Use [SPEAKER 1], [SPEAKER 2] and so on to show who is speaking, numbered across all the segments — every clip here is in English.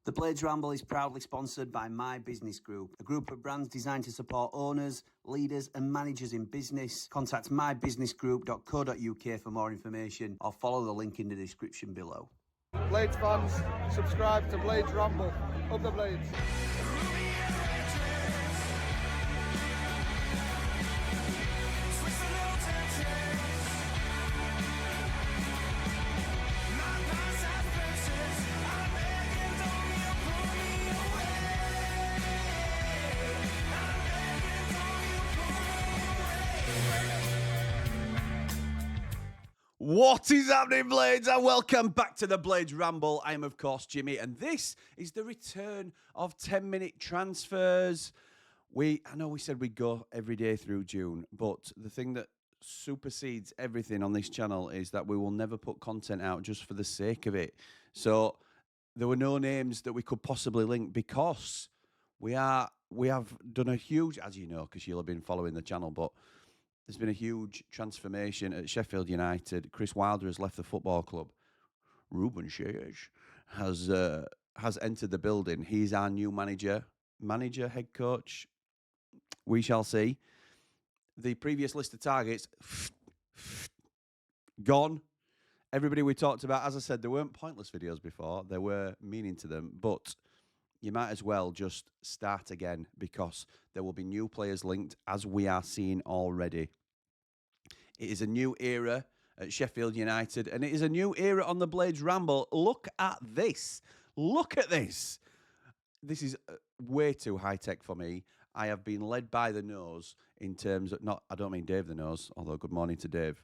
[SPEAKER 1] The Blades Ramble is proudly sponsored by My Business Group, a group of brands designed to support owners, leaders and managers in business. Contact mybusinessgroup.co.uk for more information or follow the link in the description below.
[SPEAKER 2] Blades fans, subscribe to Blades Ramble. Up the Blades.
[SPEAKER 3] What is happening, Blades? And welcome back to the Blades Ramble. I am, of course, Jimmy, and this is the return of 10-minute transfers. I know we said we'd go every day through June, but the thing that supersedes everything on this channel is that we will never put content out just for the sake of it. So there were no names that we could possibly link because we have done a huge, as you know, because you'll have been following the channel, but there's been a huge transformation at Sheffield United. Chris Wilder has left the football club. Ruben Selles has entered the building. He's our new manager, head coach. We shall see. The previous list of targets, gone. Everybody we talked about, as I said, there weren't pointless videos before. There were meaning to them, but you might as well just start again because there will be new players linked, as we are seeing already. It is a new era at Sheffield United, and it is a new era on the Blades Ramble. Look at this. Look at this. This is way too high-tech for me. I have been led by the nose in terms of, I don't mean Dave the Nose, although good morning to Dave.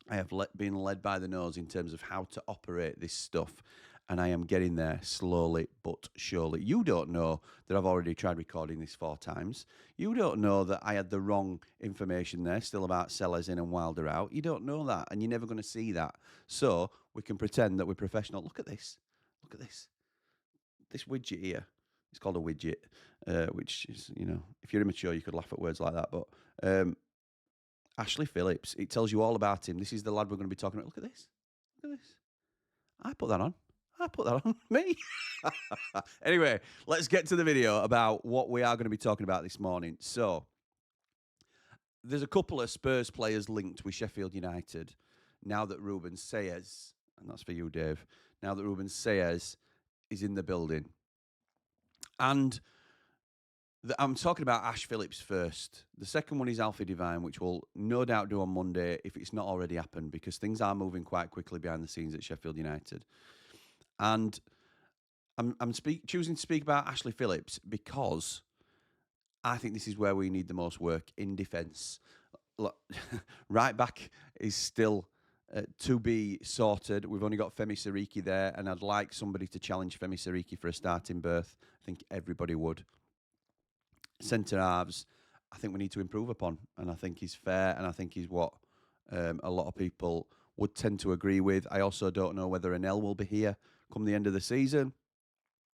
[SPEAKER 3] I have been led by the nose in terms of how to operate this stuff. And I am getting there slowly but surely. You don't know that I've already tried recording this 4 times. You don't know that I had the wrong information there, still about Selles in and Wilder out. You don't know that, and you're never going to see that. So we can pretend that we're professional. Look at this. Look at this. This widget here. It's called a widget, which is, you know, if you're immature, you could laugh at words like that. But Ash Phillips, it tells you all about him. This is the lad we're going to be talking about. Look at this. Look at this. I put that on. I put that on me. Anyway, let's get to the video about what we are going to be talking about this morning. So, there's a couple of Spurs players linked with Sheffield United now that Ruben Selles, and that's for you, Dave, now that Ruben Selles is in the building. And I'm talking about Ash Phillips first. The second one is Alfie Devine, which we'll no doubt do on Monday if it's not already happened, because things are moving quite quickly behind the scenes at Sheffield United. And I'm choosing to speak about Ashley Phillips because I think this is where we need the most work in defence. Right back is still to be sorted. We've only got Femi Siriki there, and I'd like somebody to challenge Femi Siriki for a starting berth. I think everybody would. Centre halves, I think we need to improve upon, and I think he's fair, and I think he's what a lot of people would tend to agree with. I also don't know whether Anel will be here come the end of the season,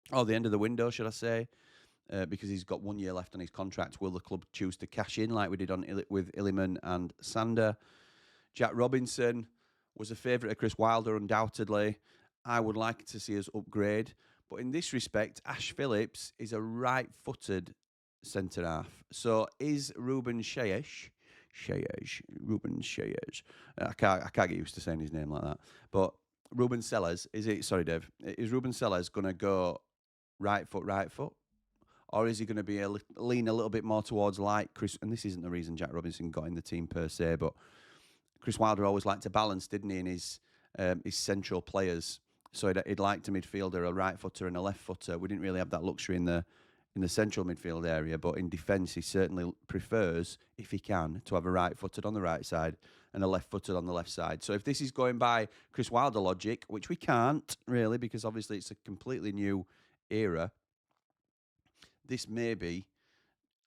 [SPEAKER 3] or the end of the window, should I say, because he's got 1 year left on his contract. Will the club choose to cash in like we did with Illiman and Sander? Jack Robinson was a favourite of Chris Wilder, undoubtedly. I would like to see us upgrade. But in this respect, Ash Phillips is a right-footed centre-half. So is Ruben Selles, Ruben Selles. I can't get used to saying his name like that. But Ruben Selles, sorry, Dave, is Ruben Selles going to go right foot? Or is he going to be lean a little bit more towards like Chris? And this isn't the reason Jack Robinson got in the team per se, but Chris Wilder always liked to balance, didn't he, in his central players. So he'd liked a midfielder, a right footer and a left footer. We didn't really have that luxury in the central midfield area, but in defence he certainly prefers, if he can, to have a right-footed on the right side and a left-footed on the left side. So if this is going by Chris Wilder logic, which we can't really, because obviously it's a completely new era, this may be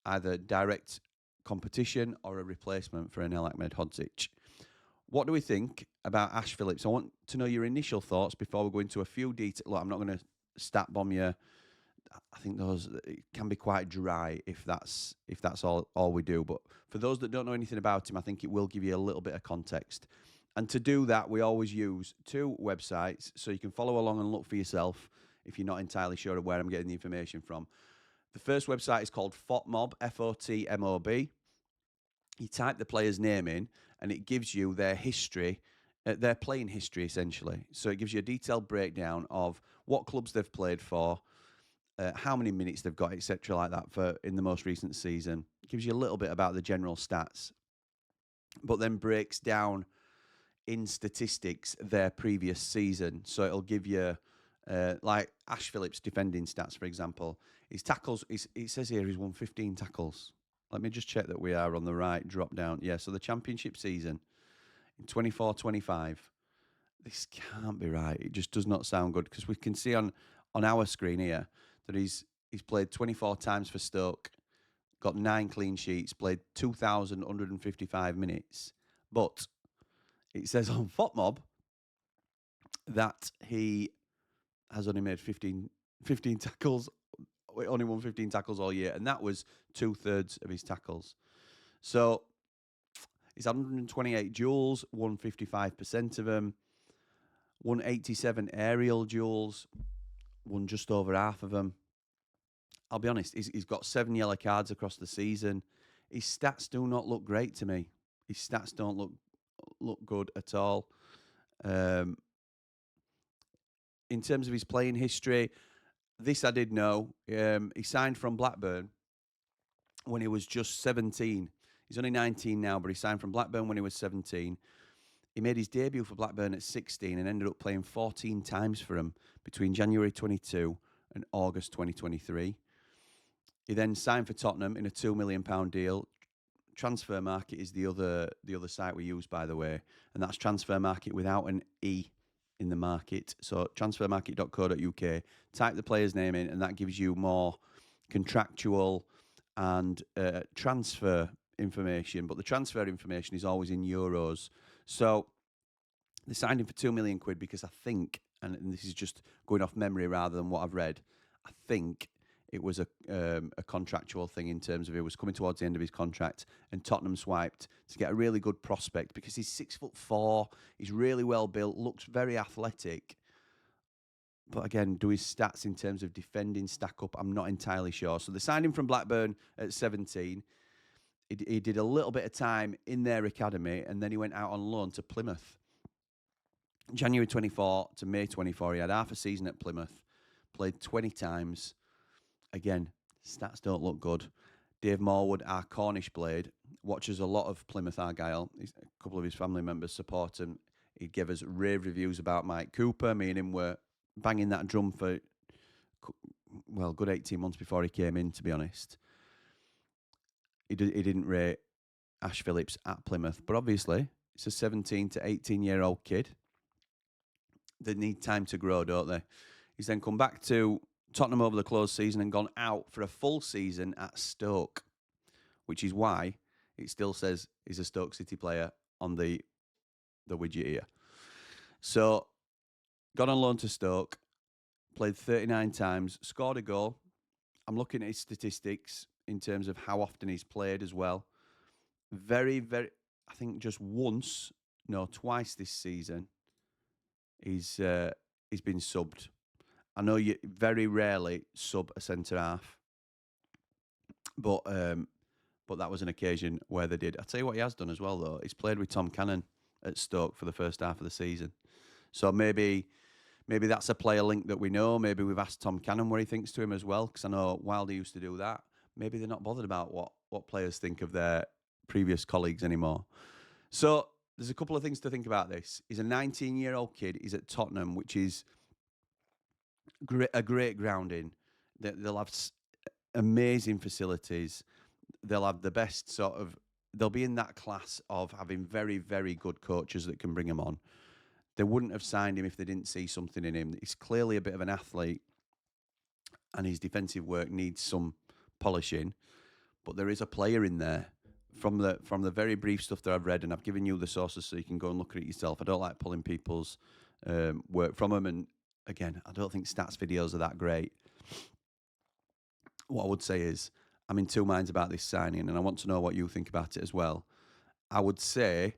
[SPEAKER 3] either direct competition or a replacement for Anel Ahmedhodzic. What do we think about Ash Phillips? I want to know your initial thoughts before we go into a few details. Look, I'm not going to stat bomb you. I think it can be quite dry if that's all we do. But for those that don't know anything about him, I think it will give you a little bit of context. And to do that, we always use 2 websites, so you can follow along and look for yourself if you're not entirely sure of where I'm getting the information from. The first website is called FOTMob, FOTMOB. You type the player's name in, and it gives you their history, their playing history, essentially. So it gives you a detailed breakdown of what clubs they've played for, how many minutes they've got, etc., like that for in the most recent season. It gives you a little bit about the general stats, but then breaks down in statistics their previous season. So it'll give you, like Ash Phillips defending stats, for example. His tackles, it says here he's won 15 tackles. Let me just check that we are on the right drop down. Yeah, so the championship season in 24-25. This can't be right. It just does not sound good, because we can see on our screen here that he's played 24 times for Stoke, got 9 clean sheets, played 2,155 minutes. But it says on FOTMob that he has only made 15 tackles, only won 15 tackles all year, and that was 2/3 of his tackles. So he's had 128 duels, won 55% of them, won 87 aerial duels, won just over half of them. I'll be honest, he's got 7 yellow cards across the season. His stats do not look great to me. His stats don't look good at all. In terms of his playing history, this I did know. He signed from Blackburn when he was just 17. He's only 19 now, but he signed from Blackburn when he was 17. He made his debut for Blackburn at 16 and ended up playing 14 times for him between January 22 and August 2023. He then signed for Tottenham in a £2 million deal. Transfer Market is the other site we use, by the way, and that's Transfer Market without an E in the market. So transfermarket.co.uk, type the player's name in, and that gives you more contractual and transfer information. But the transfer information is always in euros. So they signed him for £2 million because I think, and this is just going off memory rather than what I've read, I think it was a contractual thing in terms of it was coming towards the end of his contract, and Tottenham swiped to get a really good prospect because he's 6'4", he's really well built, looks very athletic. But again, do his stats in terms of defending stack up? I'm not entirely sure. So they signed him from Blackburn at 17. He did a little bit of time in their academy, and then he went out on loan to Plymouth. January 24 to May 24, he had half a season at Plymouth, played 20 times. Again, stats don't look good. Dave Morwood, our Cornish blade, watches a lot of Plymouth Argyle. A couple of his family members support him. He gave us rave reviews about Mike Cooper. Me and him were banging that drum for, well, good 18 months before he came in, to be honest. He didn't rate Ash Phillips at Plymouth. But obviously, it's a 17 to 18-year-old kid. They need time to grow, don't they? He's then come back to Tottenham over the close season and gone out for a full season at Stoke, which is why it still says he's a Stoke City player on the widget here. So, gone on loan to Stoke, played 39 times, scored a goal. I'm looking at his statistics in terms of how often he's played as well. Very, very, I think just twice this season, he's been subbed. I know you very rarely sub a centre-half, but that was an occasion where they did. I'll tell you what he has done as well, though. He's played with Tom Cannon at Stoke for the first half of the season. So maybe that's a player link that we know. Maybe we've asked Tom Cannon what he thinks to him as well, because I know Wilder used to do that. Maybe they're not bothered about what players think of their previous colleagues anymore. So there's a couple of things to think about this. He's a 19-year-old kid. He's at Tottenham, which is a great grounding. They'll have amazing facilities. They'll have the best they'll be in that class of having very, very good coaches that can bring him on. They wouldn't have signed him if they didn't see something in him. He's clearly a bit of an athlete, and his defensive work needs some polishing. But there is a player in there. From the very brief stuff that I've read, and I've given you the sources so you can go and look at it yourself. I don't like pulling people's work from them, and again, I don't think stats videos are that great. What I would say is, I'm in two minds about this signing, and I want to know what you think about it as well. I would say,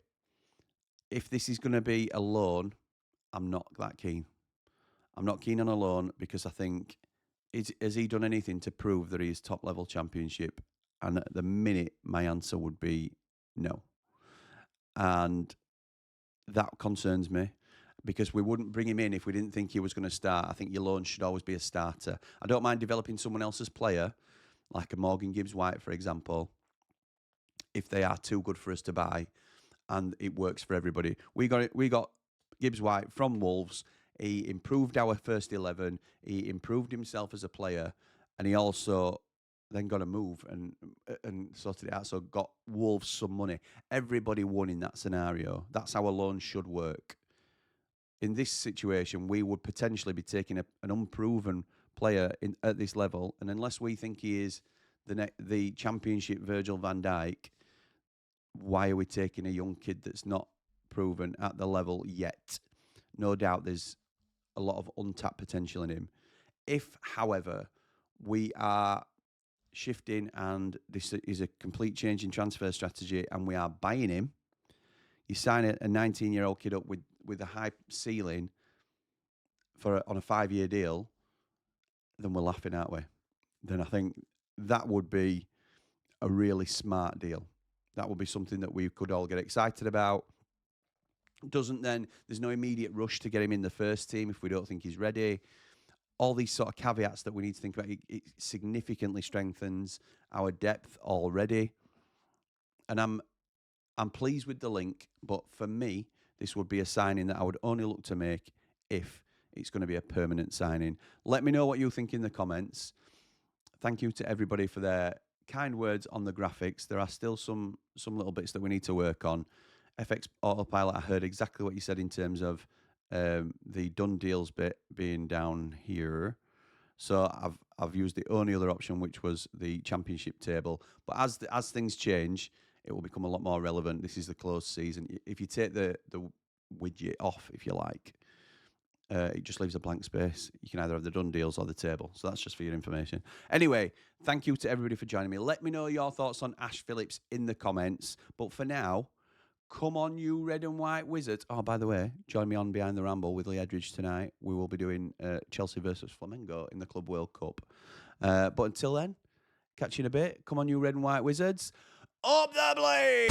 [SPEAKER 3] if this is going to be a loan, I'm not that keen. I'm not keen on a loan because I think, has he done anything to prove that he is top-level Championship? And at the minute, my answer would be no. And that concerns me because we wouldn't bring him in if we didn't think he was going to start. I think your loan should always be a starter. I don't mind developing someone else's player, like a Morgan Gibbs-White, for example, if they are too good for us to buy and it works for everybody. We got Gibbs-White from Wolves. He improved our first 11. He improved himself as a player, and he also then got a move and sorted it out. So got Wolves some money. Everybody won in that scenario. That's how a loan should work. In this situation, we would potentially be taking an unproven player at this level, and unless we think he is the Championship Virgil van Dijk, why are we taking a young kid that's not proven at the level yet? No doubt there's a lot of untapped potential in him. If, however, we are shifting and this is a complete change in transfer strategy and we are buying him, you sign a 19-year-old kid up with a high ceiling on a 5-year deal, then we're laughing, aren't we? Then I think that would be a really smart deal. That would be something that we could all get excited about. There's no immediate rush to get him in the first team if we don't think he's ready. All these sort of caveats that we need to think about, it significantly strengthens our depth already. And I'm pleased with the link, but for me, this would be a signing that I would only look to make if it's going to be a permanent signing. Let me know what you think in the comments. Thank you to everybody for their kind words on the graphics. There are still some little bits that we need to work on. FX Autopilot, I heard exactly what you said in terms of the done deals bit being down here. So I've used the only other option, which was the Championship table. But as things change, it will become a lot more relevant. This is the closed season. If you take the widget off, if you like, it just leaves a blank space. You can either have the done deals or the table. So that's just for your information. Anyway, thank you to everybody for joining me. Let me know your thoughts on Ash Phillips in the comments. But for now, come on, you red and white wizards. Oh, by the way, join me on Behind the Ramble with Lee Edridge tonight. We will be doing Chelsea versus Flamengo in the Club World Cup. But until then, catch you in a bit. Come on, you red and white wizards. Up the blade!